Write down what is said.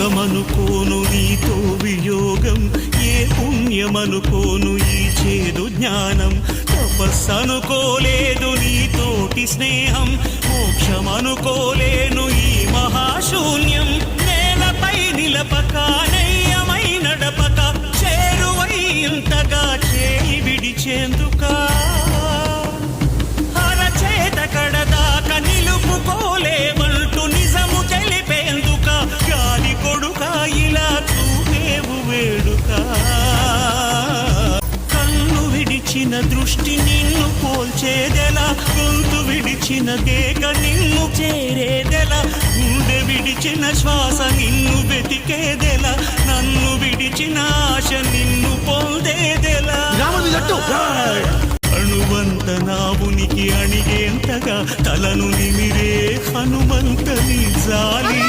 సుఖమనుకోను నీతో వియోగం, ఏ పుణ్యమనుకోను ఈ చేదు జ్ఞానం, తపస్సనుకోలేదు నీతోటి స్నేహం, మోక్షమనుకోలేను ఈ మహాశూన్యం. నేలపై నిలపక నెయ్యమై నడపక చేరువై ఇంతగా చేయి విడిచేందుకా, అరచేత కడదాక నిలుపుకోలేమంటూ నిజము తెలిపేందుక, గాలి కొడుక ఇలా చూపేవు వేడుక. కన్ను విడిచిన దృష్టి నిన్ను పోల్చేదెలా, గొంతు విడిచిన కేక నిన్ను చేరేదెలా, గుండె విడిచిన శ్వాస నిన్ను వెతికేదెలా, నన్ను విడిచిన ఆశ నిన్ను పొందేదెలా. అణువంత నా ఉనికి అణిగేంతగా తలను నిమిరే హనుమంత నీ జాలి.